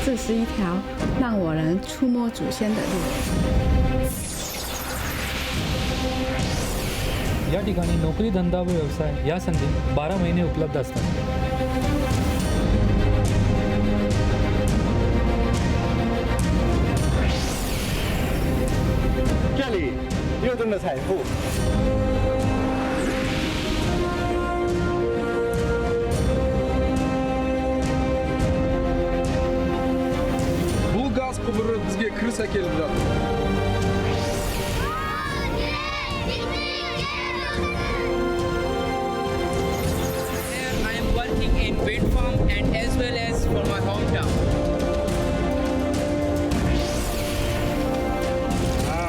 这是一条让我能触摸祖先的路。 या ठिकाणी नोकरी धंदा व व्यवसाय या संधी 12 महिने उपलब्ध असतात. 这里牛顿的财富。Bu gaz құбыры бізге кіріс әкеліп жатыр. In wind farm and as well as for my hometown.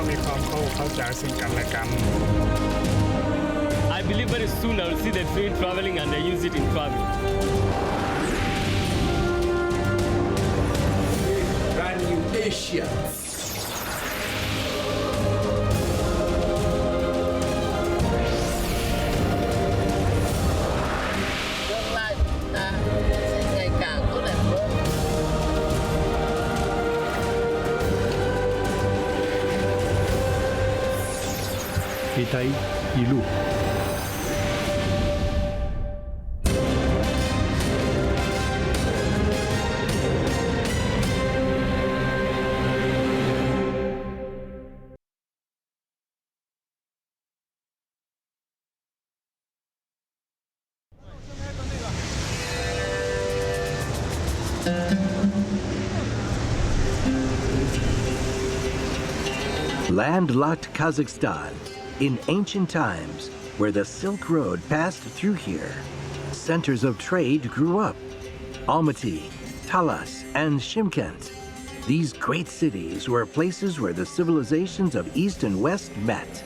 มีความเข้าใจซึ่งกันและกัน I believe very soon I will see the train traveling and I use it in travel. Brand new Asia. Ngày càng tốt đẹp hơn. 一带一路。 Landlocked Kazakhstan, in ancient times, where the Silk Road passed through here, centers of trade grew up. Almaty, Talas, and Shymkent. These great cities were places where the civilizations of East and West met.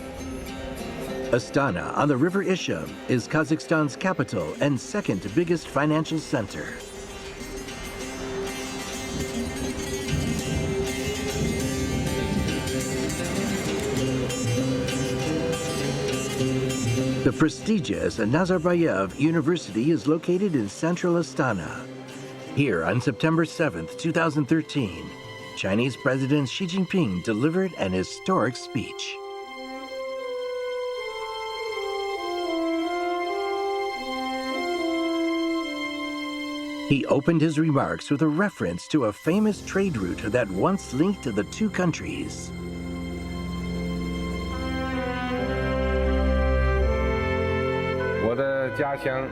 Astana on the River Ishim is Kazakhstan's capital and second biggest financial center. The prestigious Nazarbayev University is located in central Astana. Here on September 7, 2013, Chinese President Xi Jinping delivered an historic speech. He opened his remarks with a reference to a famous trade route that once linked the two countries. 我的家乡，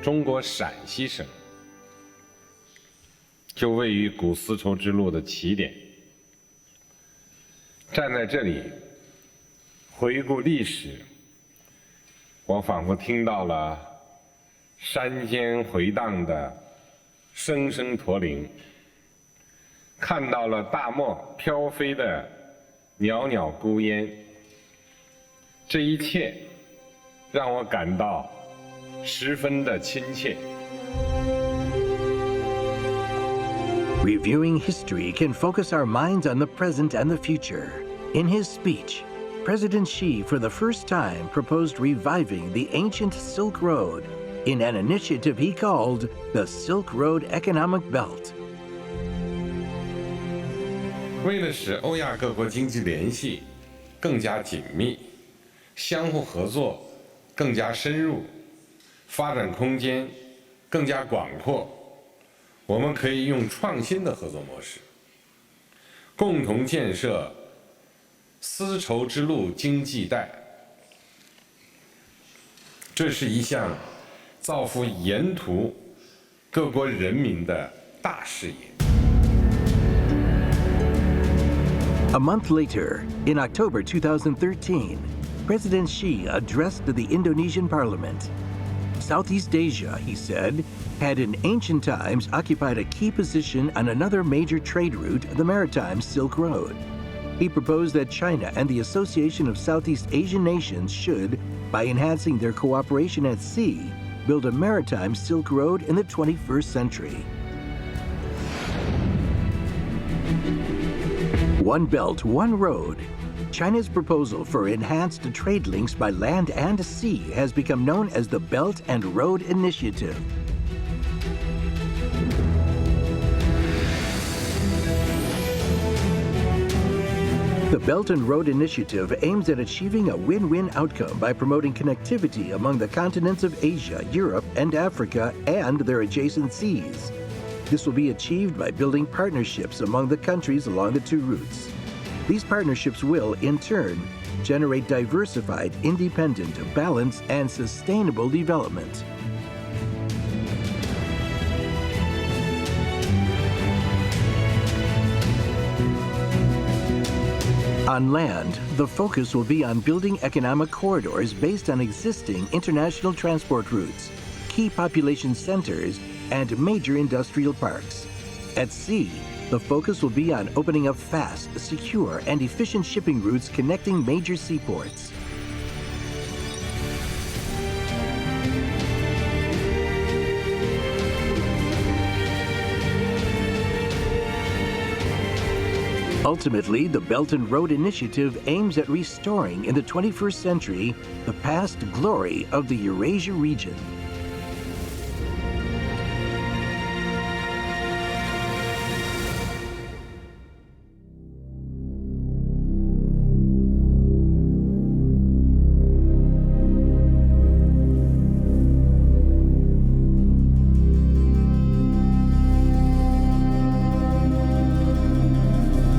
中国陕西省，就位于古丝绸之路的起点。站在这里，回顾历史，我仿佛听到了山间回荡的声声驼铃，看到了大漠飘飞的袅袅孤烟。这一切 让我感到十分的亲切。 Reviewing history can focus our minds on the present and the future. In his speech, President Xi for the first time proposed reviving the ancient Silk Road in an initiative he called the Silk Road Economic Belt. 为了使欧亚各国经济联系更加紧密，相互合作 更加深入，发展空间更加广阔，我们可以用创新的合作模式，共同建设丝绸之路经济带。这是一项造福沿途各国人民的大事业。 A month later, in October 2013, President Xi addressed the Indonesian parliament. Southeast Asia, he said, had in ancient times occupied a key position on another major trade route, the Maritime Silk Road. He proposed that China and the Association of Southeast Asian Nations should, by enhancing their cooperation at sea, build a maritime Silk Road in the 21st century. One Belt, One Road. China's proposal for enhanced trade links by land and sea has become known as the Belt and Road Initiative. The Belt and Road Initiative aims at achieving a win-win outcome by promoting connectivity among the continents of Asia, Europe, and Africa and their adjacent seas. This will be achieved by building partnerships among the countries along the two routes. These partnerships will, in turn, generate diversified, independent, balanced, and sustainable development. On land, the focus will be on building economic corridors based on existing international transport routes, key population centers, and major industrial parks. At sea, the focus will be on opening up fast, secure, and efficient shipping routes connecting major seaports. Ultimately, the Belt and Road Initiative aims at restoring in the 21st century the past glory of the Eurasia region.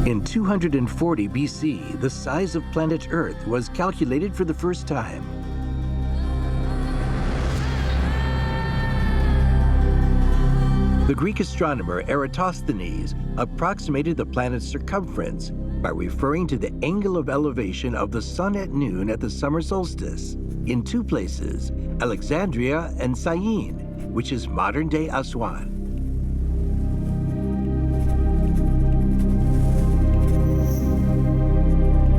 In 240 BC, the size of planet Earth was calculated for the first time. The Greek astronomer Eratosthenes approximated the planet's circumference by referring to the angle of elevation of the sun at noon at the summer solstice in two places, Alexandria and Syene, which is modern-day Aswan.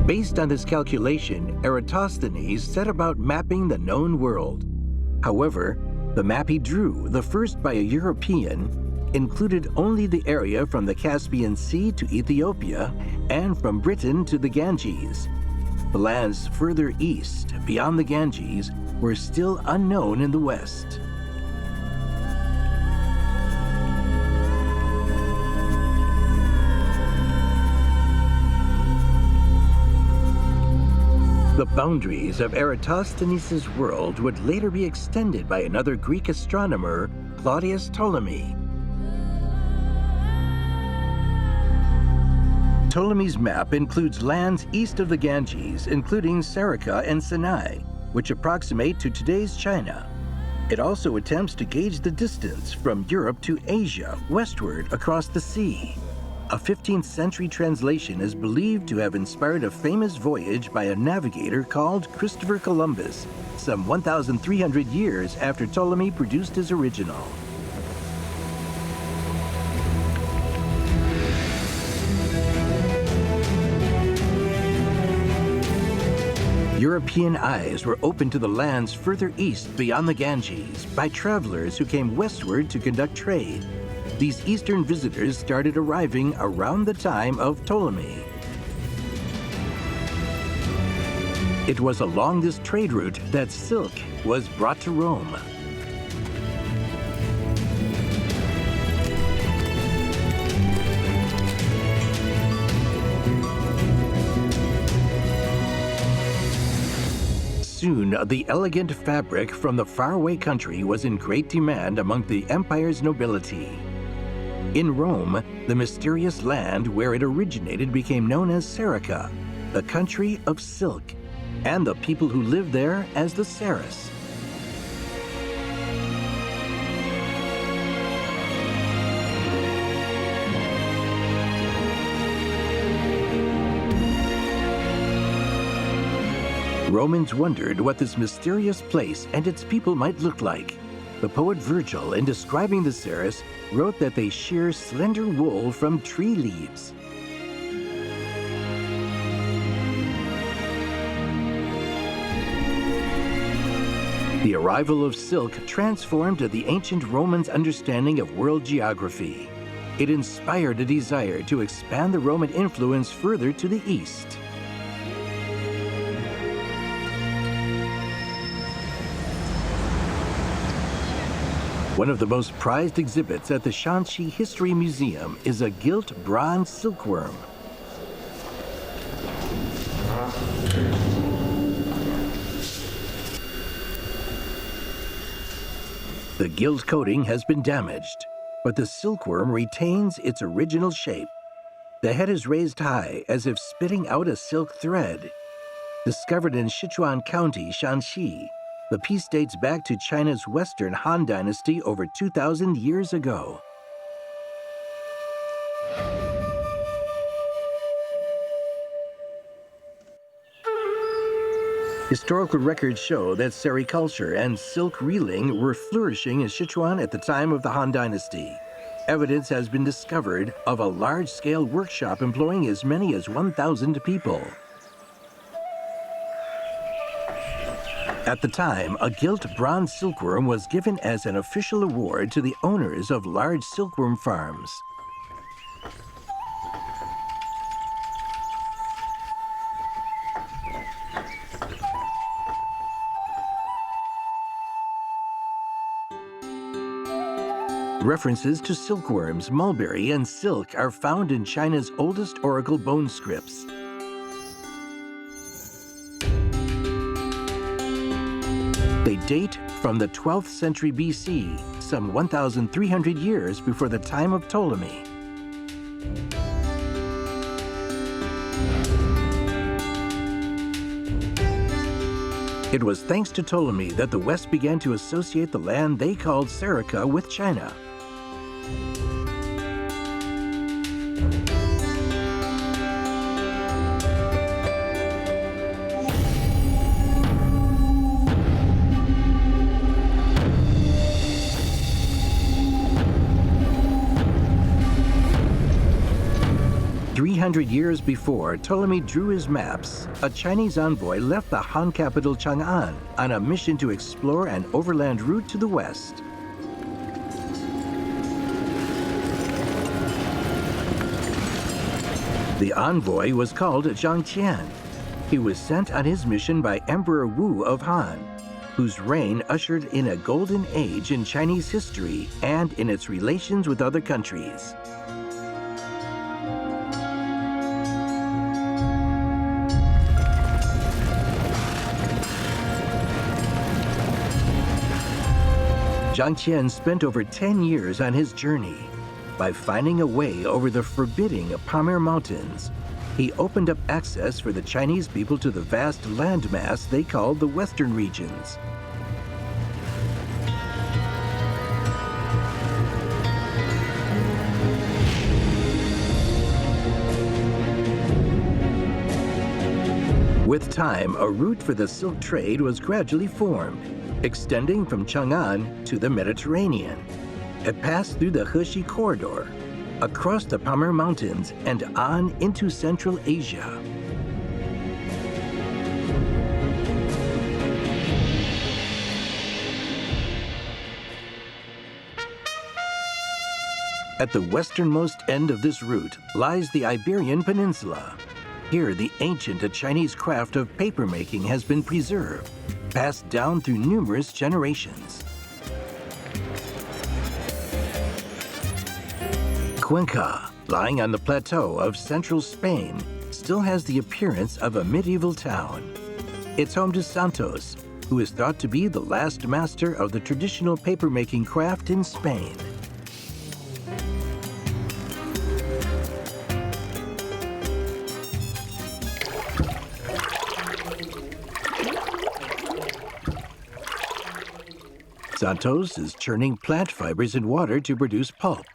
Based on this calculation, Eratosthenes set about mapping the known world. However, the map he drew, the first by a European, included only the area from the Caspian Sea to Ethiopia and from Britain to the Ganges. The lands further east, beyond the Ganges, were still unknown in the West. The boundaries of Eratosthenes' world would later be extended by another Greek astronomer, Claudius Ptolemy. Ptolemy's map includes lands east of the Ganges, including Serica and Sinai, which approximate to today's China. It also attempts to gauge the distance from Europe to Asia, westward across the sea. A 15th century translation is believed to have inspired a famous voyage by a navigator called Christopher Columbus, some 1,300 years after Ptolemy produced his original. European eyes were opened to the lands further east beyond the Ganges by travelers who came westward to conduct trade. These eastern visitors started arriving around the time of Ptolemy. It was along this trade route that silk was brought to Rome. Soon, the elegant fabric from the faraway country was in great demand among the empire's nobility. In Rome, the mysterious land where it originated became known as Serica, the country of silk, and the people who lived there as the Saras. Romans wondered what this mysterious place and its people might look like. The poet Virgil, in describing the Saras, wrote that they shear slender wool from tree leaves. The arrival of silk transformed the ancient Romans' understanding of world geography. It inspired a desire to expand the Roman influence further to the east. One of the most prized exhibits at the Shanxi History Museum is a gilt bronze silkworm. The gilt coating has been damaged, but the silkworm retains its original shape. The head is raised high as if spitting out a silk thread. Discovered in Sichuan County, Shanxi, the piece dates back to China's Western Han Dynasty over 2,000 years ago. Historical records show that sericulture and silk reeling were flourishing in Sichuan at the time of the Han Dynasty. Evidence has been discovered of a large-scale workshop employing as many as 1,000 people. At the time, a gilt bronze silkworm was given as an official award to the owners of large silkworm farms. References to silkworms, mulberry, and silk are found in China's oldest oracle bone scripts. They date from the 12th century BC, some 1,300 years before the time of Ptolemy. It was thanks to Ptolemy that the West began to associate the land they called Serica with China. Years before Ptolemy drew his maps, a Chinese envoy left the Han capital Chang'an on a mission to explore an overland route to the west. The envoy was called Zhang Qian. He was sent on his mission by Emperor Wu of Han, whose reign ushered in a golden age in Chinese history and in its relations with other countries. Zhang Qian spent over 10 years on his journey. By finding a way over the forbidding Pamir Mountains, he opened up access for the Chinese people to the vast landmass they called the Western regions. With time, a route for the silk trade was gradually formed, extending from Chang'an to the Mediterranean. It passed through the Heshi corridor, across the Pamir Mountains, and on into Central Asia. At the westernmost end of this route lies the Iberian Peninsula. Here, the ancient Chinese craft of papermaking has been preserved, passed down through numerous generations. Cuenca, lying on the plateau of central Spain, still has the appearance of a medieval town. It's home to Santos, who is thought to be the last master of the traditional papermaking craft in Spain. Santos is churning plant fibers in water to produce pulp.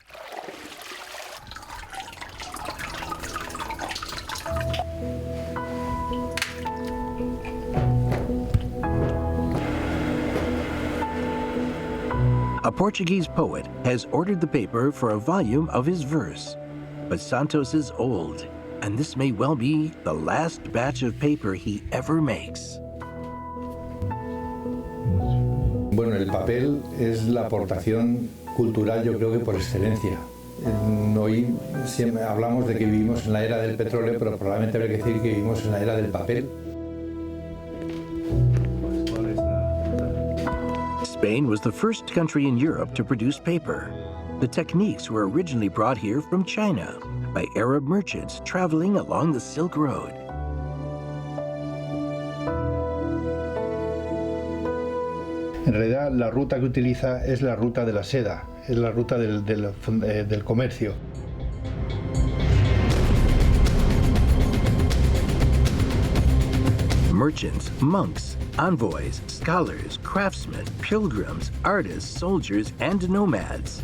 A Portuguese poet has ordered the paper for a volume of his verse. But Santos is old, and this may well be the last batch of paper he ever makes. Bueno, el papel es la aportación cultural, yo creo que por excelencia. Hoy siempre hablamos de que vivimos en la era del petróleo, pero probablemente habría que decir que vivimos en la era del papel. Spain was the first country in Europe to produce paper. The techniques were originally brought here from China by Arab merchants traveling along the Silk Road. En realidad la ruta que utiliza es la ruta de la seda, es la ruta del comercio. Merchants, monks, envoys, scholars, craftsmen, pilgrims, artists, soldiers, and nomads.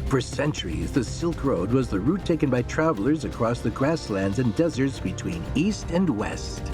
For centuries, the Silk Road was the route taken by travelers across the grasslands and deserts between East and West.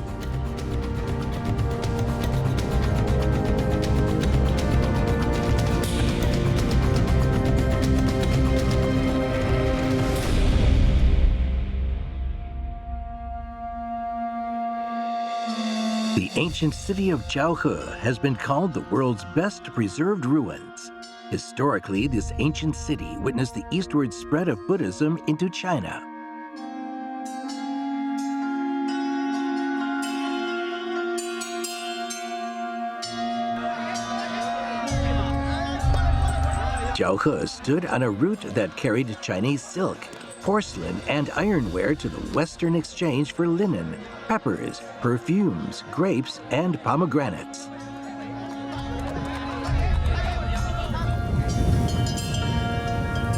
The ancient city of Zhaohe has been called the world's best preserved ruins. Historically, this ancient city witnessed the eastward spread of Buddhism into China. Zhaohe stood on a route that carried Chinese silk, porcelain, and ironware to the Western exchange for linen, peppers, perfumes, grapes, and pomegranates.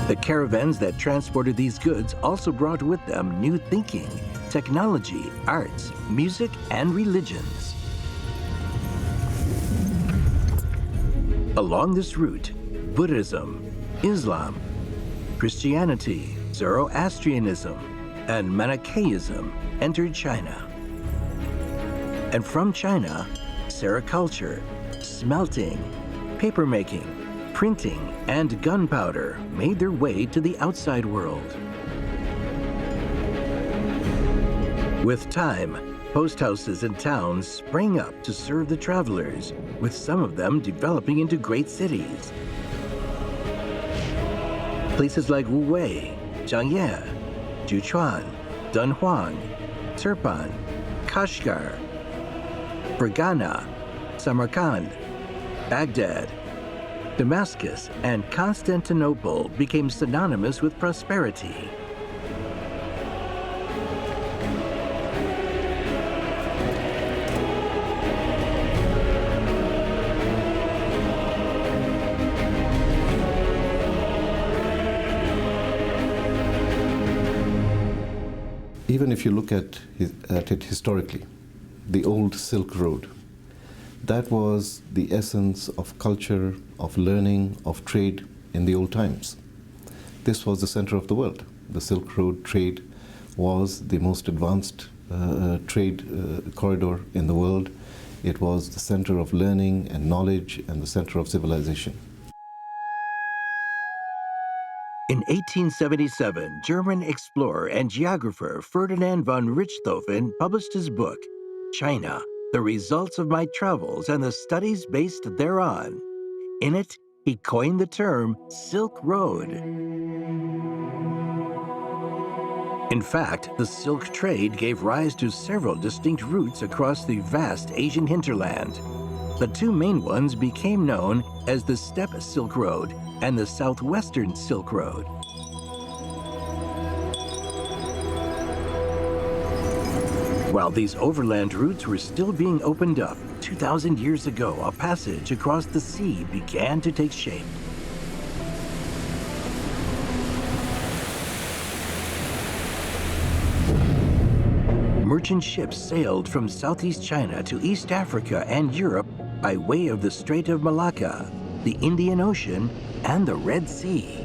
The caravans that transported these goods also brought with them new thinking, technology, arts, music, and religions. Along this route, Buddhism, Islam, Christianity, Zoroastrianism, and Manichaeism entered China. And from China, sericulture, smelting, papermaking, printing, and gunpowder made their way to the outside world. With time, post houses and towns sprang up to serve the travelers, with some of them developing into great cities. Places like Wuwei, Zhangye, Juchuan, Dunhuang, Turpan, Kashgar, Fergana, Samarkand, Baghdad, Damascus, and Constantinople became synonymous with prosperity. Even if you look at it historically, the old Silk Road, that was the essence of culture, of learning, of trade in the old times. This was the center of the world. The Silk Road trade was the most advanced trade corridor in the world. It was the center of learning and knowledge and the center of civilization. In 1877, German explorer and geographer Ferdinand von Richthofen published his book, China, The Results of My Travels and the Studies Based Thereon. In it, he coined the term Silk Road. In fact, the silk trade gave rise to several distinct routes across the vast Asian hinterland. The two main ones became known as the Steppe Silk Road and the Southwestern Silk Road. While these overland routes were still being opened up, 2,000 years ago, a passage across the sea began to take shape. Merchant ships sailed from Southeast China to East Africa and Europe by way of the Strait of Malacca, the Indian Ocean, and the Red Sea.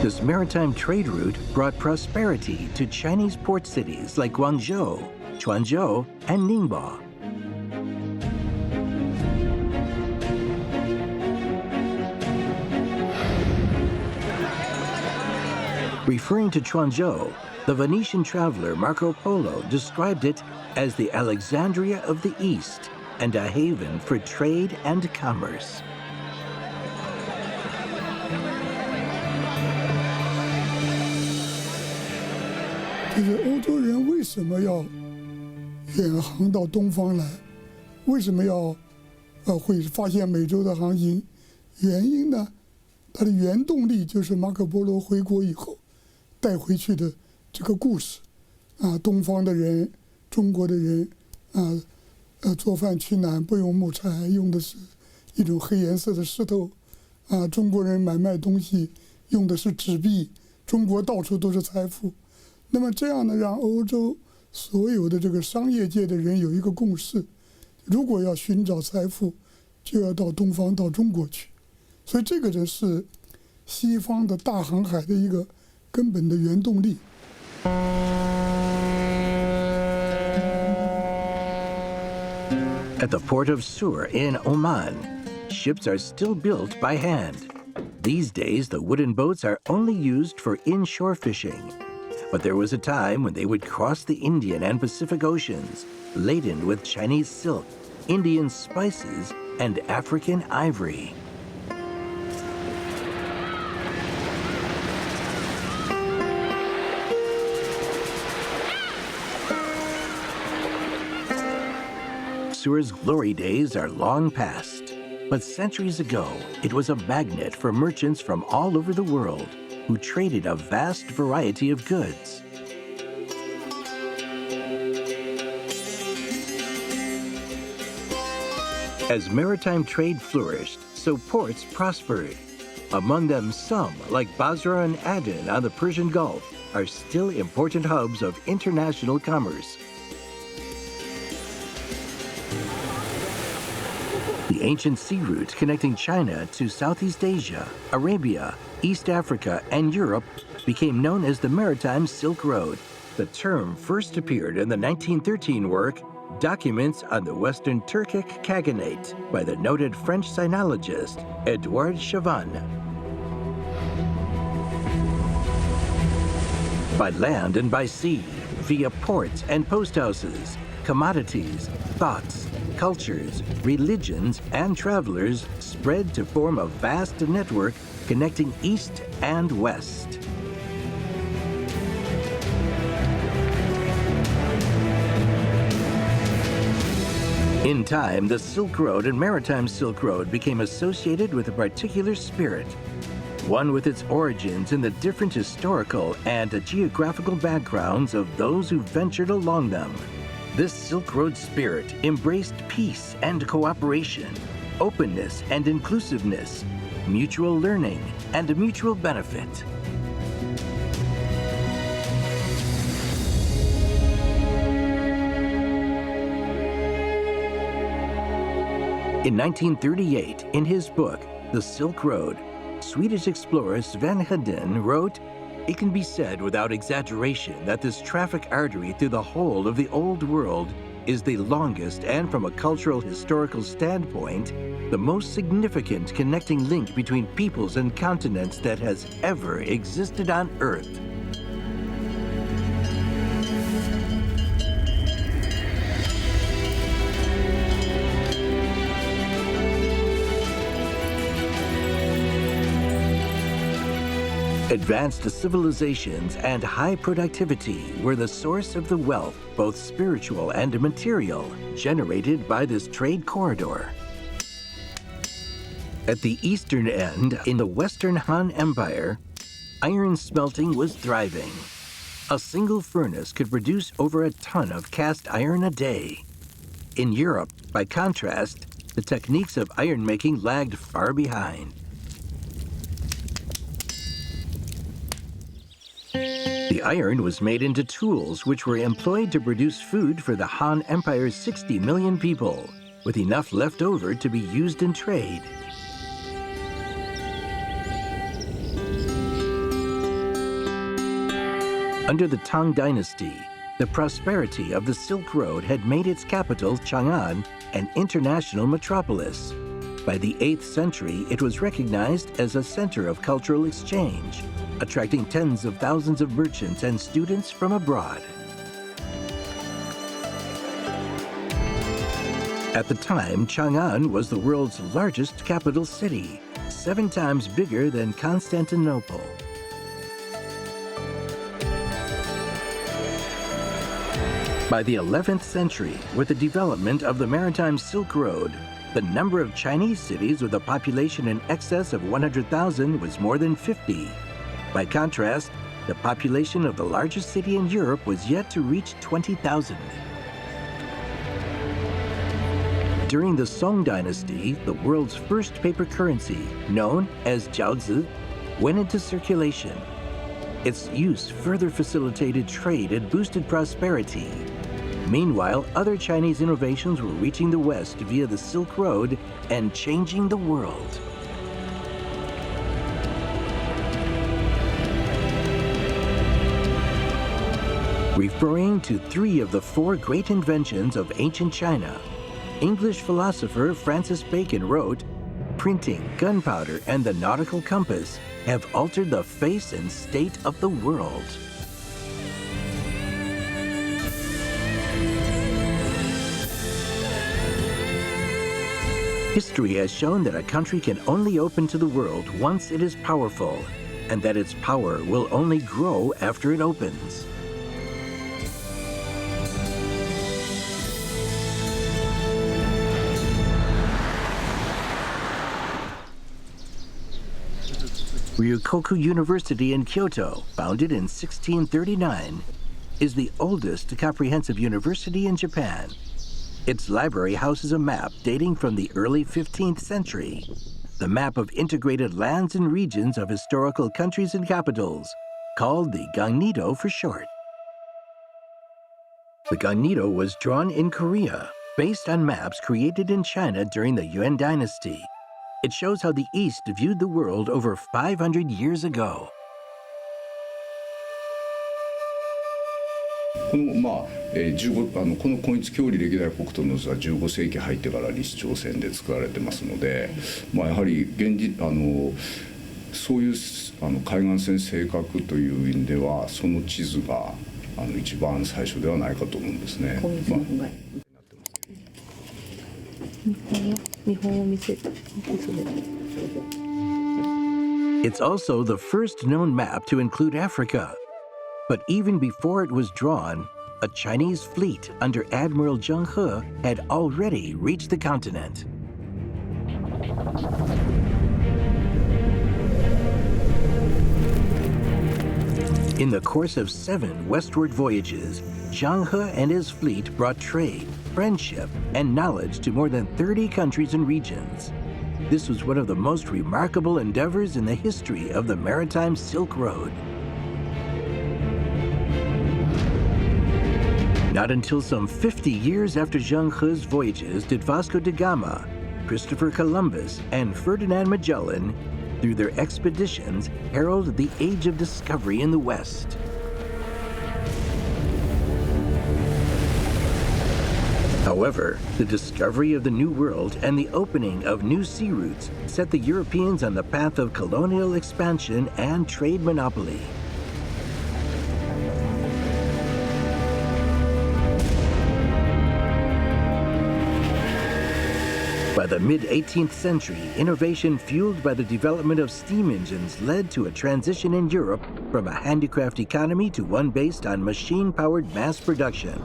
This maritime trade route brought prosperity to Chinese port cities like Guangzhou, Quanzhou, and Ningbo. Referring to Quanzhou, the Venetian traveler Marco Polo described it as the Alexandria of the East and a haven for trade and commerce.欧洲人为什么要远航到东方来？为什么要会发现美洲的航行？原因呢？它的原动力就是马可波罗回国以后带回去的这个故事，东方的人、中国的人，做饭取暖不用木柴，用的是一种黑颜色的石头。中国人买卖东西用的是纸币，中国到处都是财富。那么这样呢，让欧洲所有的这个商业界的人有一个共识：如果要寻找财富，就要到东方，到中国去。所以这个是西方的大航海的一个根本的原动力。At the port of Sur in Oman, ships are still built by hand. These days, the wooden boats are only used for inshore fishing. But there was a time when they would cross the Indian and Pacific Oceans, laden with Chinese silk, Indian spices, and African ivory. Sur's glory days are long past, but centuries ago, it was a magnet for merchants from all over the world who traded a vast variety of goods. As maritime trade flourished, so ports prospered. Among them, some, like Basra and Aden on the Persian Gulf, are still important hubs of international commerce. The ancient sea route connecting China to Southeast Asia, Arabia, East Africa, and Europe became known as the Maritime Silk Road. The term first appeared in the 1913 work Documents on the Western Turkic Khaganate by the noted French sinologist Edouard Chavannes. By land and by sea, via ports and post houses, commodities, thoughts, cultures, religions, and travelers spread to form a vast network connecting East and West. In time, the Silk Road and Maritime Silk Road became associated with a particular spirit, one with its origins in the different historical and geographical backgrounds of those who ventured along them. This Silk Road spirit embraced peace and cooperation, openness and inclusiveness, mutual learning and mutual benefit. In 1938, in his book, The Silk Road, Swedish explorer Sven Hedin wrote, "It can be said without exaggeration that this traffic artery through the whole of the Old World is the longest and, from a cultural historical standpoint, the most significant connecting link between peoples and continents that has ever existed on Earth." Advanced civilizations and high productivity were the source of the wealth, both spiritual and material, generated by this trade corridor. At the eastern end, in the Western Han Empire, iron smelting was thriving. A single furnace could produce over a ton of cast iron a day. In Europe, by contrast, the techniques of iron making lagged far behind. The iron was made into tools which were employed to produce food for the Han Empire's 60 million people, with enough left over to be used in trade. Under the Tang Dynasty, the prosperity of the Silk Road had made its capital, Chang'an, an international metropolis. By the 8th century, it was recognized as a center of cultural exchange, attracting tens of thousands of merchants and students from abroad. At the time, Chang'an was the world's largest capital city, 7 times bigger than Constantinople. By the 11th century, with the development of the Maritime Silk Road, the number of Chinese cities with a population in excess of 100,000 was more than 50. By contrast, the population of the largest city in Europe was yet to reach 20,000. During the Song Dynasty, the world's first paper currency, known as jiaozi, went into circulation. Its use further facilitated trade and boosted prosperity. Meanwhile, other Chinese innovations were reaching the West via the Silk Road and changing the world. Referring to 3 of the 4 great inventions of ancient China, English philosopher Francis Bacon wrote, "Printing, gunpowder, and the nautical compass have altered the face and state of the world." History has shown that a country can only open to the world once it is powerful, and that its power will only grow after it opens. Ryukoku University in Kyoto, founded in 1639, is the oldest comprehensive university in Japan. Its library houses a map dating from the early 15th century, the map of integrated lands and regions of historical countries and capitals, called the Gangnido for short. The Gangnido was drawn in Korea, based on maps created in China during the Yuan dynasty. It shows how the East viewed the world over 500 years ago. このこいつ郷里歴代国との図は15世紀入ってから李氏朝鮮で作られてますので、やはりそういう海岸線正確という意味ではその地図が一番最初ではないかと思うんですね。It's also the first known map to include Africa. But even before it was drawn, a Chinese fleet under Admiral Zheng He had already reached the continent. In the course of 7 westward voyages, Zheng He and his fleet brought trade, friendship, and knowledge to more than 30 countries and regions. This was one of the most remarkable endeavors in the history of the Maritime Silk Road. Not until some 50 years after Zheng He's voyages did Vasco da Gama, Christopher Columbus, and Ferdinand Magellan, through their expeditions, herald the age of discovery in the West. However, the discovery of the New World and the opening of new sea routes set the Europeans on the path of colonial expansion and trade monopoly. By the mid-18th century, innovation fueled by the development of steam engines led to a transition in Europe from a handicraft economy to one based on machine-powered mass production.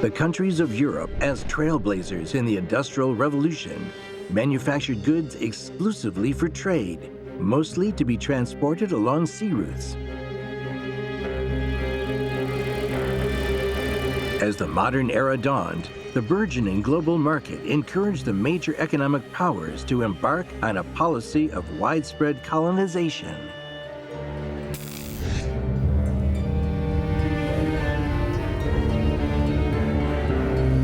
The countries of Europe, as trailblazers in the Industrial Revolution, manufactured goods exclusively for trade, mostly to be transported along sea routes. As the modern era dawned, the burgeoning global market encouraged the major economic powers to embark on a policy of widespread colonization.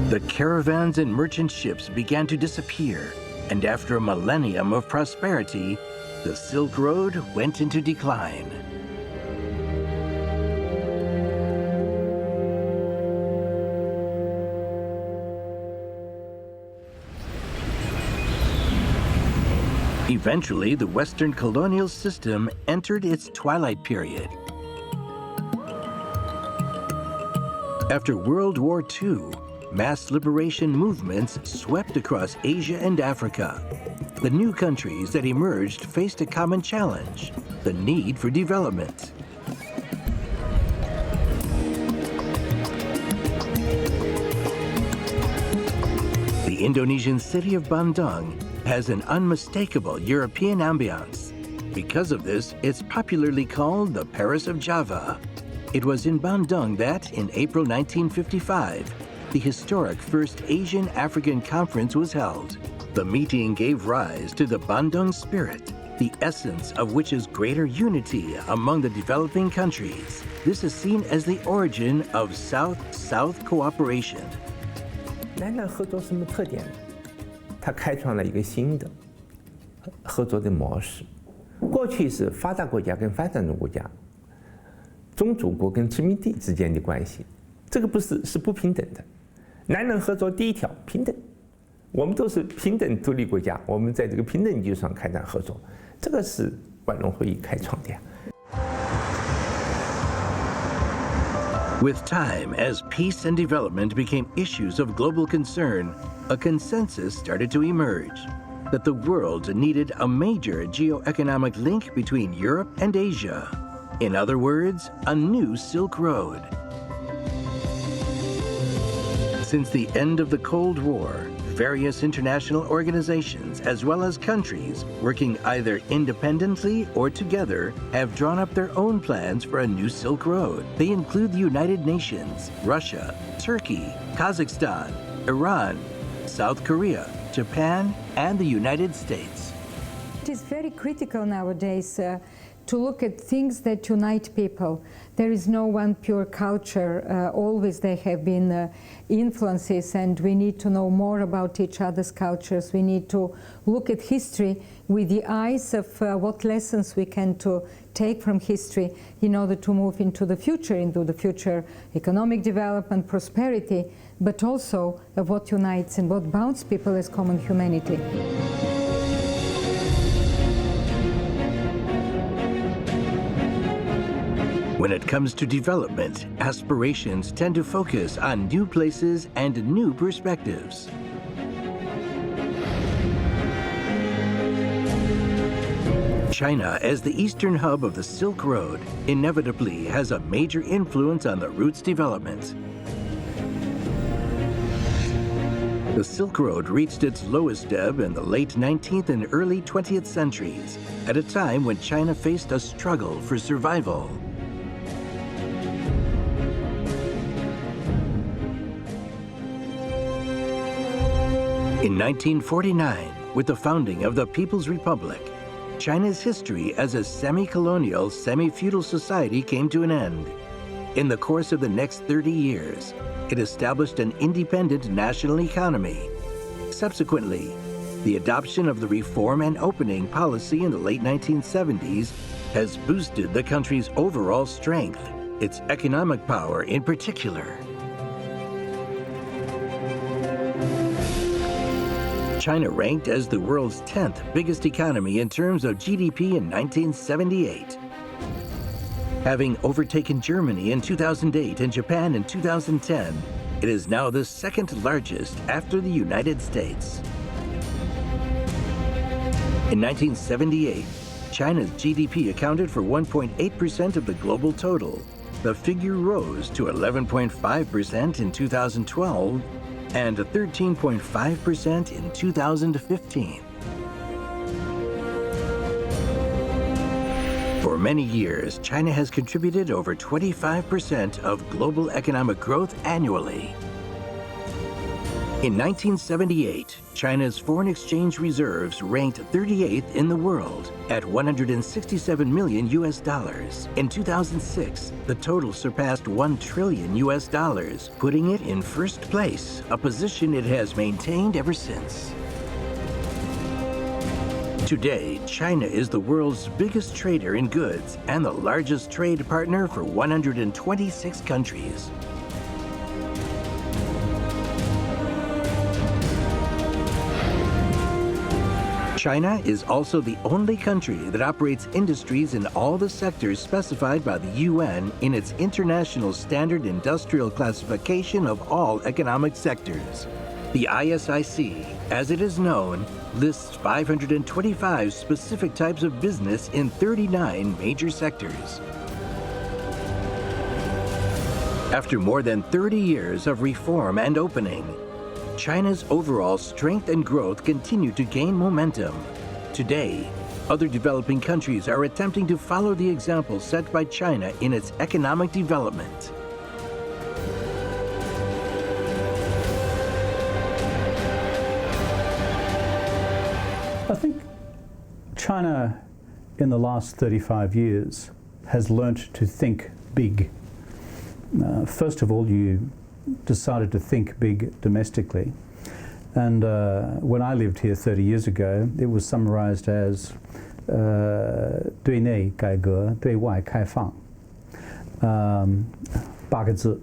The caravans and merchant ships began to disappear, and after a millennium of prosperity, the Silk Road went into decline. Eventually, the Western colonial system entered its twilight period. After World War II, mass liberation movements swept across Asia and Africa. The new countries that emerged faced a common challenge: the need for development. The Indonesian city of Bandung has an unmistakable European ambiance. Because of this, it's popularly called the Paris of Java. It was in Bandung that, in April 1955, the historic First Asian-African Conference was held. The meeting gave rise to the Bandung spirit, the essence of which is greater unity among the developing countries. This is seen as the origin of South-South cooperation. 南南合作什么特点呢？它开创了一个新的合作的模式。过去是发达国家跟发展中国家、宗主国跟殖民地之间的关系，这个是不平等的。南南合作第一条平等，我们都是平等独立国家，我们在这个平等基础上开展合作，这个是万隆会议开创的呀。 With time, as peace and development became issues of global concern, a consensus started to emerge that the world needed a major geo-economic link between Europe and Asia. In other words, a new Silk Road. Since the end of the Cold War, various international organizations as well as countries working either independently or together have drawn up their own plans for a new Silk Road. They include the United Nations, Russia, Turkey, Kazakhstan, Iran, South Korea, Japan, and the United States. It is very critical nowadays to look at things that unite people. There is no one pure culture. Always there have been influences, and we need to know more about each other's cultures. We need to look at history with the eyes of what lessons we can take from history in order to move into the future economic development, prosperity, but also of what unites and what bounds people as common humanity. When it comes to development, aspirations tend to focus on new places and new perspectives. China, as the eastern hub of the Silk Road, inevitably has a major influence on the route's development. The Silk Road reached its lowest ebb in the late 19th and early 20th centuries, at a time when China faced a struggle for survival. In 1949, with the founding of the People's Republic, China's history as a semi-colonial, semi-feudal society came to an end. In the course of the next 30 years, it established an independent national economy. Subsequently, the adoption of the reform and opening policy in the late 1970s has boosted the country's overall strength, its economic power in particular. China ranked as the world's 10th biggest economy in terms of GDP in 1978. Having overtaken Germany in 2008 and Japan in 2010, it is now the second largest after the United States. In 1978, China's GDP accounted for 1.8% of the global total. The figure rose to 11.5% in 2012 and 13.5% in 2015. For many years, China has contributed over 25% of global economic growth annually. In 1978, China's foreign exchange reserves ranked 38th in the world at $167 million. In 2006, the total surpassed $1 trillion, putting it in first place, a position it has maintained ever since. Today, China is the world's biggest trader in goods and the largest trade partner for 126 countries. China is also the only country that operates industries in all the sectors specified by the UN in its International Standard Industrial Classification of all economic sectors. The ISIC, as it is known, lists 525 specific types of business in 39 major sectors. After more than 30 years of reform and opening, China's overall strength and growth continue to gain momentum. Today, other developing countries are attempting to follow the example set by China in its economic development. I think China in the last 35 years has learnt to think big. First of all, you decided to think big domestically. And when I lived here 30 years ago, it was summarized as 对内改革，对外开放。八个字.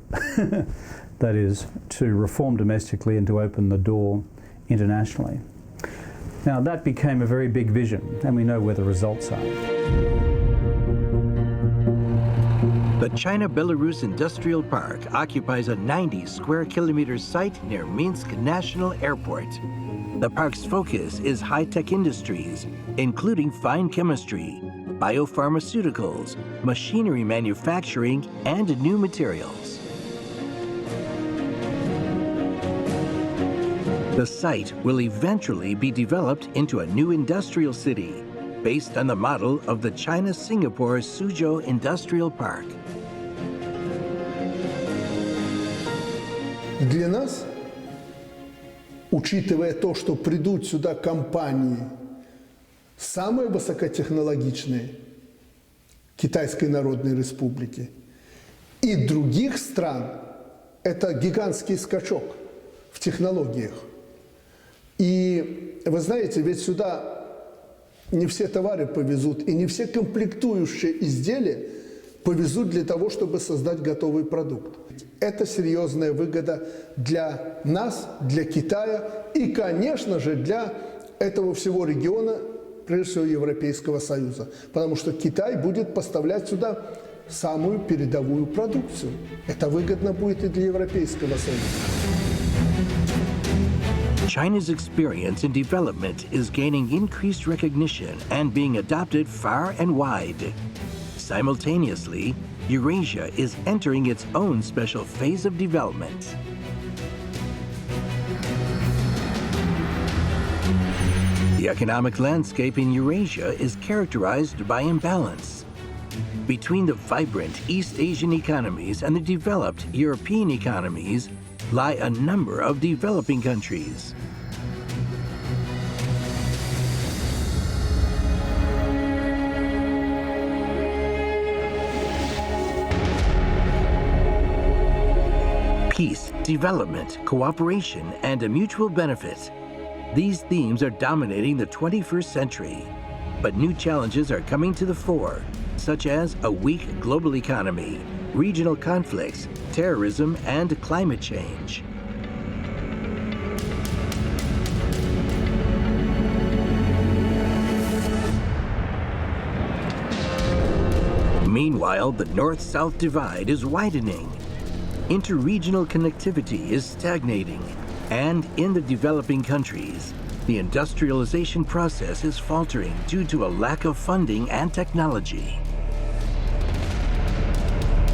That is, to reform domestically and to open the door internationally. Now, that became a very big vision, and we know where the results are. The China-Belarus Industrial Park occupies a 90 square kilometer site near Minsk National Airport. The park's focus is high-tech industries, including fine chemistry, biopharmaceuticals, machinery manufacturing, and new materials. The site will eventually be developed into a new industrial city based on the model of the China-Singapore Suzhou Industrial Park. Для нас, учитывая то, что придут сюда компании самые высокотехнологичные Китайской Народной Республики и других стран, это гигантский скачок в технологиях. И вы знаете, ведь сюда не все товары повезут, и не все комплектующие изделия повезут для того, чтобы создать готовый продукт. Это серьезная выгода для нас, для Китая и, конечно же, для этого всего региона, прежде всего Европейского Союза. Потому что Китай будет поставлять сюда самую передовую продукцию. Это выгодно будет и для Европейского Союза. China's experience in development is gaining increased recognition and being adopted far and wide. Simultaneously, Eurasia is entering its own special phase of development. The economic landscape in Eurasia is characterized by imbalance. Between the vibrant East Asian economies and the developed European economies lie a number of developing countries. Peace, development, cooperation, and a mutual benefit. These themes are dominating the 21st century. But new challenges are coming to the fore, such as a weak global economy, regional conflicts, terrorism, and climate change. Meanwhile, the north-south divide is widening. Interregional connectivity is stagnating, and in the developing countries, the industrialization process is faltering due to a lack of funding and technology.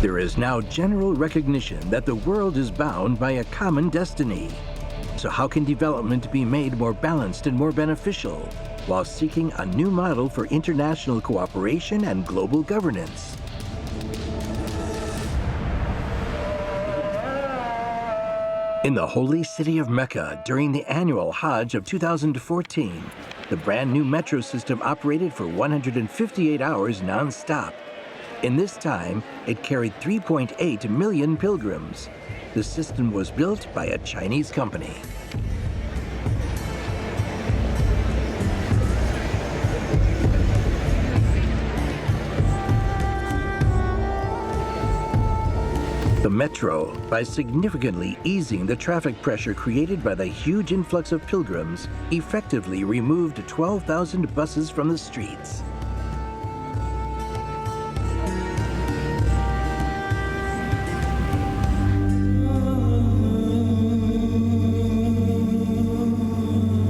There is now general recognition that the world is bound by a common destiny. So how can development be made more balanced and more beneficial while seeking a new model for international cooperation and global governance? In the holy city of Mecca during the annual Hajj of 2014, the brand new metro system operated for 158 hours non-stop. In this time, it carried 3.8 million pilgrims. The system was built by a Chinese company. The metro, by significantly easing the traffic pressure created by the huge influx of pilgrims, effectively removed 12,000 buses from the streets.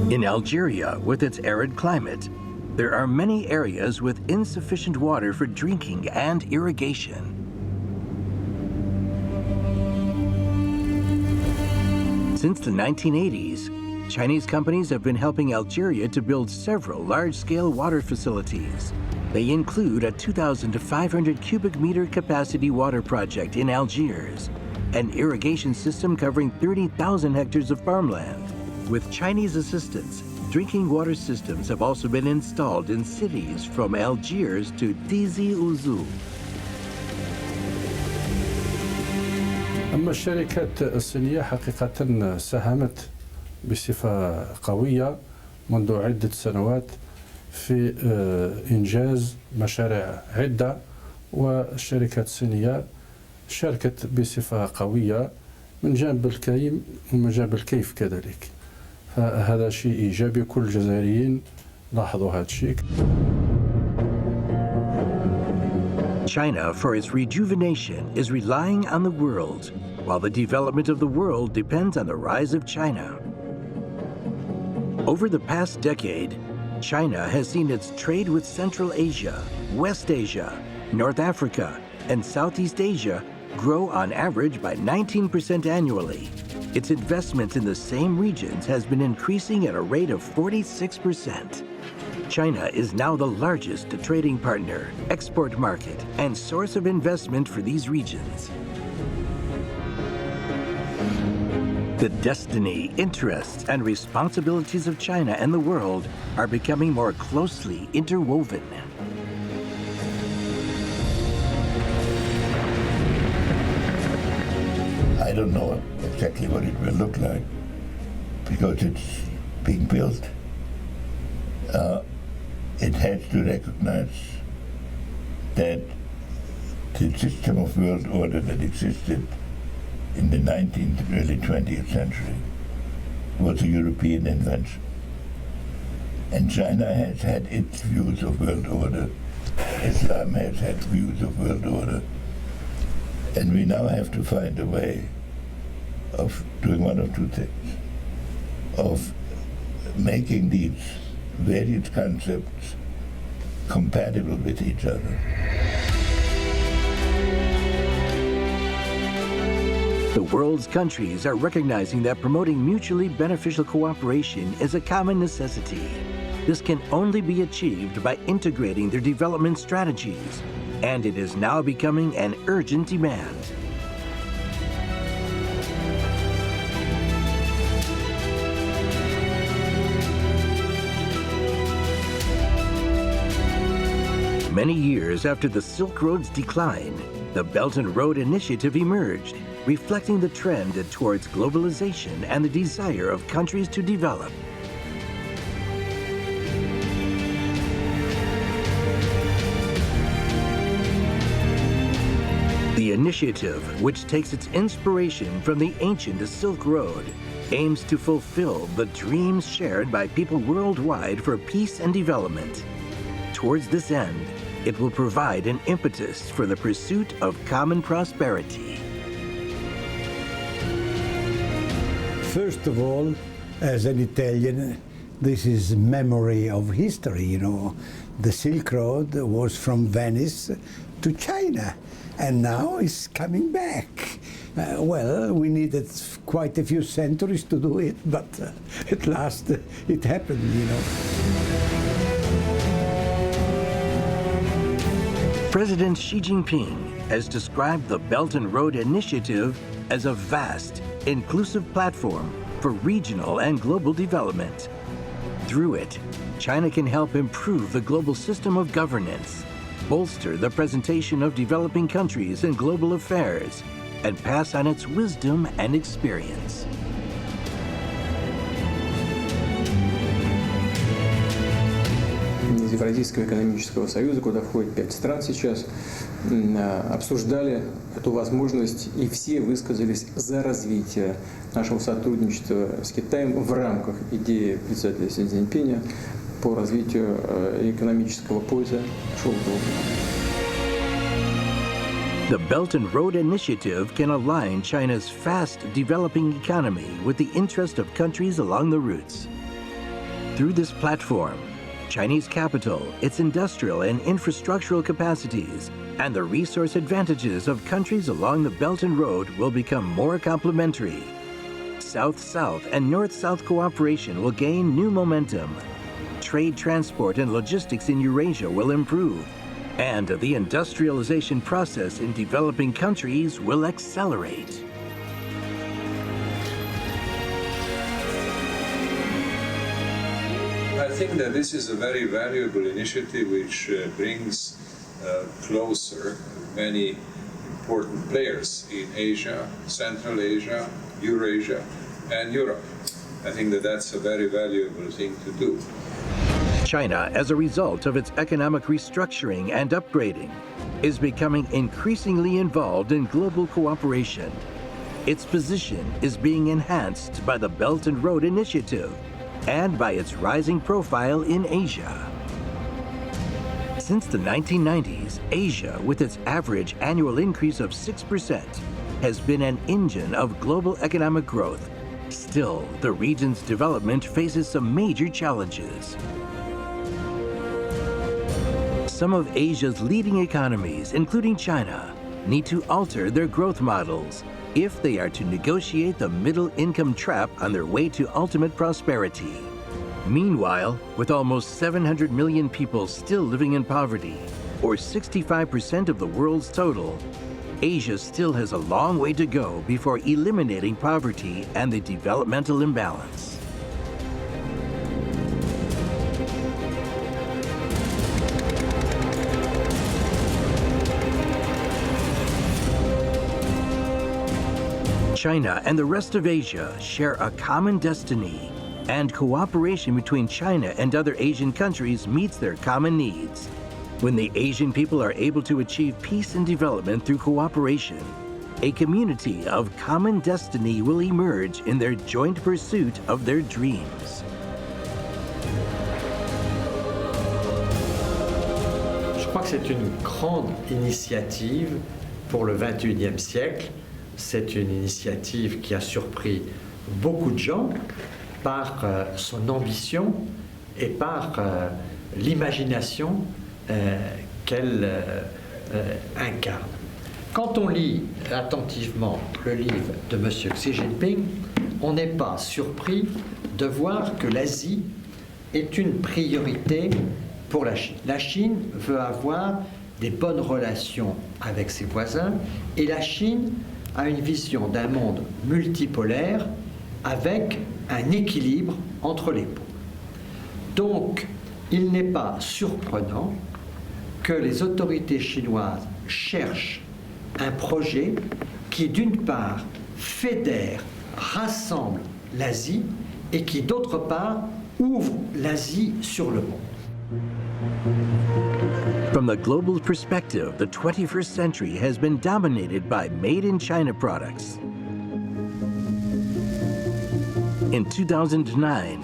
In Algeria, with its arid climate, there are many areas with insufficient water for drinking and irrigation. Since the 1980s, Chinese companies have been helping Algeria to build several large-scale water facilities. They include a 2,500 cubic meter capacity water project in Algiers, an irrigation system covering 30,000 hectares of farmland. With Chinese assistance, drinking water systems have also been installed in cities from Algiers to Tizi Ouzou. أما الشركات الصينية حقيقة ساهمت بصفة قوية منذ عدة سنوات في إنجاز مشاريع عدة، والشركات الصينية شاركت بصفة قوية من جانب الكريم ومن جانب الكيف كذلك، فهذا شيء إيجابي. كل الجزائريين لاحظوا هذا الشيء. China, for its rejuvenation, is relying on the world, while the development of the world depends on the rise of China. Over the past decade, China has seen its trade with Central Asia, West Asia, North Africa, and Southeast Asia grow on average by 19% annually. Its investments in the same regions has been increasing at a rate of 46%. China is now the largest trading partner, export market, and source of investment for these regions. The destiny, interests, and responsibilities of China and the world are becoming more closely interwoven. I don't know exactly what it will look like because it's being built. It has to recognize that the system of world order that existed in the 19th, early 20th century was a European invention. And China has had its views of world order. Islam has had views of world order. And we now have to find a way of doing one of two things, of making these various concepts compatible with each other. The world's countries are recognizing that promoting mutually beneficial cooperation is a common necessity. This can only be achieved by integrating their development strategies, and it is now becoming an urgent demand. Many years after the Silk Road's decline, the Belt and Road Initiative emerged, reflecting the trend towards globalization and the desire of countries to develop. The initiative, which takes its inspiration from the ancient Silk Road, aims to fulfill the dreams shared by people worldwide for peace and development. Towards this end, it will provide an impetus for the pursuit of common prosperity. First of all, as an Italian, this is memory of history, you know. The Silk Road was from Venice to China, and now it's coming back. Well, we needed quite a few centuries to do it, but at last it happened, you know. President Xi Jinping has described the Belt and Road Initiative as a vast, inclusive platform for regional and global development. Through it, China can help improve the global system of governance, bolster the presentation of developing countries in global affairs, and pass on its wisdom and experience. Из Евразийского экономического союза, куда входит 5 стран сейчас, обсуждали эту возможность, и все высказались за развитие нашего сотрудничества с Китаем в рамках идеи председателя Си Цзиньпиня по развитию экономического пояса шелкового. The Belt and Road Initiative can align China's fast developing economy with the interest of countries along the routes. Through this platform, Chinese capital, its industrial and infrastructural capacities, and the resource advantages of countries along the Belt and Road will become more complementary. South-South and North-South cooperation will gain new momentum. Trade, transport, and logistics in Eurasia will improve, and the industrialization process in developing countries will accelerate. I think that this is a very valuable initiative which brings closer many important players in Asia, Central Asia, Eurasia, and Europe. I think that that's a very valuable thing to do. China, as a result of its economic restructuring and upgrading, is becoming increasingly involved in global cooperation. Its position is being enhanced by the Belt and Road Initiative and by its rising profile in Asia. Since the 1990s, Asia, with its average annual increase of 6%, has been an engine of global economic growth. Still, the region's development faces some major challenges. Some of Asia's leading economies, including China, need to alter their growth models if they are to negotiate the middle-income trap on their way to ultimate prosperity. Meanwhile, with almost 700 million people still living in poverty, or 65% of the world's total, Asia still has a long way to go before eliminating poverty and the developmental imbalance. China and the rest of Asia share a common destiny, and cooperation between China and other Asian countries meets their common needs. When the Asian people are able to achieve peace and development through cooperation, a community of common destiny will emerge in their joint pursuit of their dreams. Je crois que c'est une grande initiative pour le XXIe siècle. C'est une initiative qui a surpris beaucoup de gens par son ambition et par l'imagination qu'elle incarne. Quand on lit attentivement le livre de M. Xi Jinping, on n'est pas surpris de voir que l'Asie est une priorité pour la Chine. La Chine veut avoir des bonnes relations avec ses voisins et la Chine a une vision d'un monde multipolaire avec un équilibre entre les pôles. Donc, il n'est pas surprenant que les autorités chinoises cherchent un projet qui, d'une part, fédère, rassemble l'Asie et qui, d'autre part, ouvre l'Asie sur le monde. From the global perspective, the 21st century has been dominated by made-in-China products. In 2009,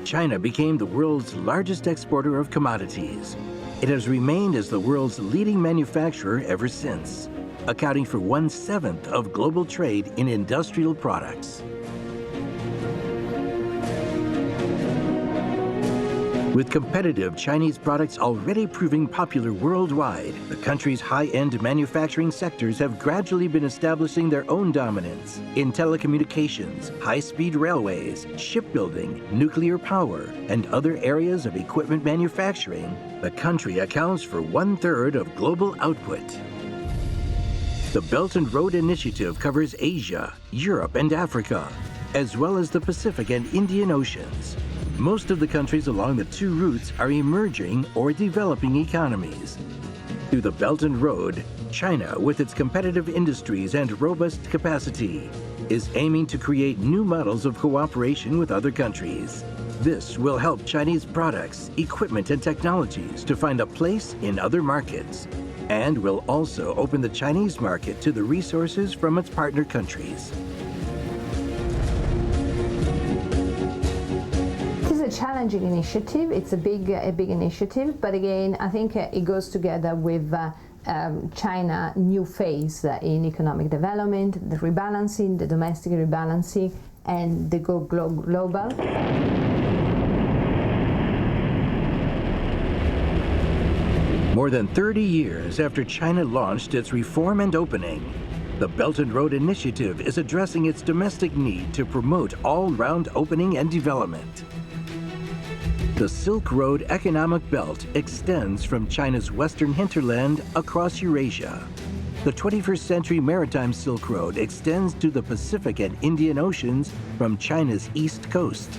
China became the world's largest exporter of commodities. It has remained as the world's leading manufacturer ever since, accounting for 1/7 of global trade in industrial products. With competitive Chinese products already proving popular worldwide, the country's high-end manufacturing sectors have gradually been establishing their own dominance in telecommunications, high-speed railways, shipbuilding, nuclear power, and other areas of equipment manufacturing. The country accounts for 1/3 of global output. The Belt and Road Initiative covers Asia, Europe, and Africa, as well as the Pacific and Indian Oceans. Most of the countries along the two routes are emerging or developing economies. Through the Belt and Road, China, with its competitive industries and robust capacity, is aiming to create new models of cooperation with other countries. This will help Chinese products, equipment, and technologies to find a place in other markets, and will also open the Chinese market to the resources from its partner countries. A challenging initiative. It's a big initiative, but again, I think it goes together with China new phase in economic development, the rebalancing, the domestic rebalancing, and the go global. More than 30 years after China launched its reform and opening, the Belt and Road Initiative is addressing its domestic need to promote all-round opening and development. The Silk Road economic belt extends from China's western hinterland across Eurasia. The 21st century Maritime Silk Road extends to the Pacific and Indian Oceans from China's east coast.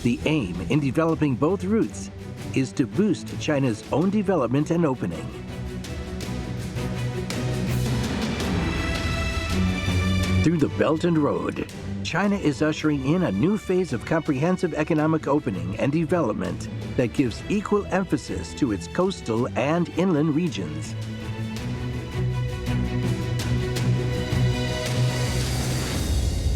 The aim in developing both routes is to boost China's own development and opening. Through the Belt and Road, China is ushering in a new phase of comprehensive economic opening and development that gives equal emphasis to its coastal and inland regions.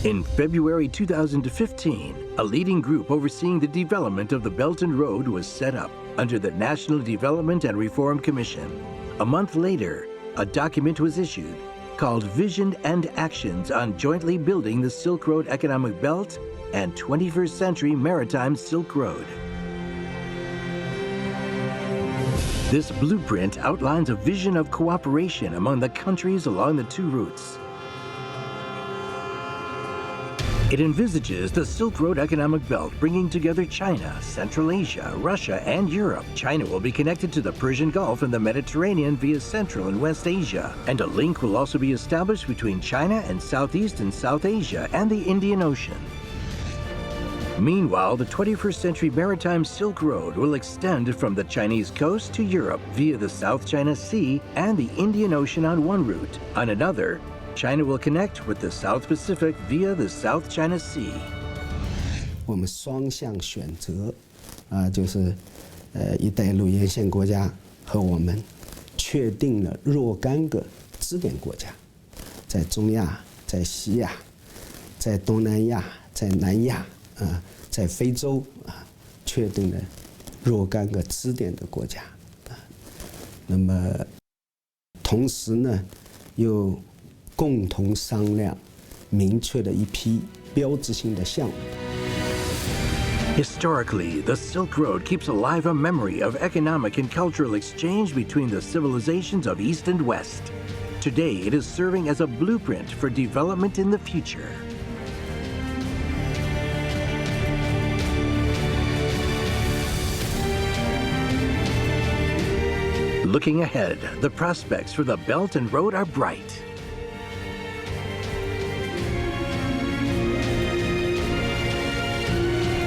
In February 2015, a leading group overseeing the development of the Belt and Road was set up under the National Development and Reform Commission. A month later, a document was issued called Vision and Actions on Jointly Building the Silk Road Economic Belt and 21st Century Maritime Silk Road. This blueprint outlines a vision of cooperation among the countries along the two routes. It envisages the Silk Road Economic Belt bringing together China, Central Asia, Russia, and Europe. China will be connected to the Persian Gulf and the Mediterranean via Central and West Asia, and a link will also be established between China and Southeast and South Asia and the Indian Ocean. Meanwhile, the 21st Century Maritime Silk Road will extend from the Chinese coast to Europe via the South China Sea and the Indian Ocean on one route. On another, China will connect with the South Pacific via the South China Sea. 我们双向选择，就是一带一路沿线国家和我们确定了若干个支点国家，在中亚、在西亚、在东南亚、在南亚在非洲确定了若干个支点的国家那么同时呢，又共同商量明确的一批标志性的项目。Historically, the Silk Road keeps alive a memory of economic and cultural exchange between the civilizations of East and West. Today, it is serving as a blueprint for development in the future. Looking ahead, the prospects for the Belt and Road are bright.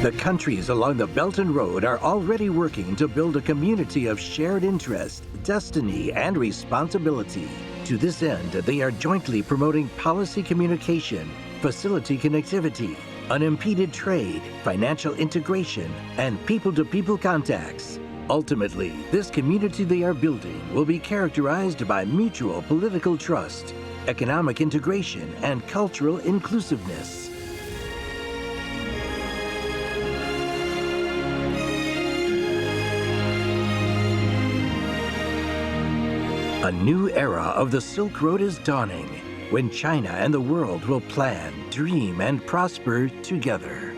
The countries along the Belt and Road are already working to build a community of shared interest, destiny, and responsibility. To this end, they are jointly promoting policy communication, facility connectivity, unimpeded trade, financial integration, and people-to-people contacts. Ultimately, this community they are building will be characterized by mutual political trust, economic integration, and cultural inclusiveness. A new era of the Silk Road is dawning, when China and the world will plan, dream, and prosper together.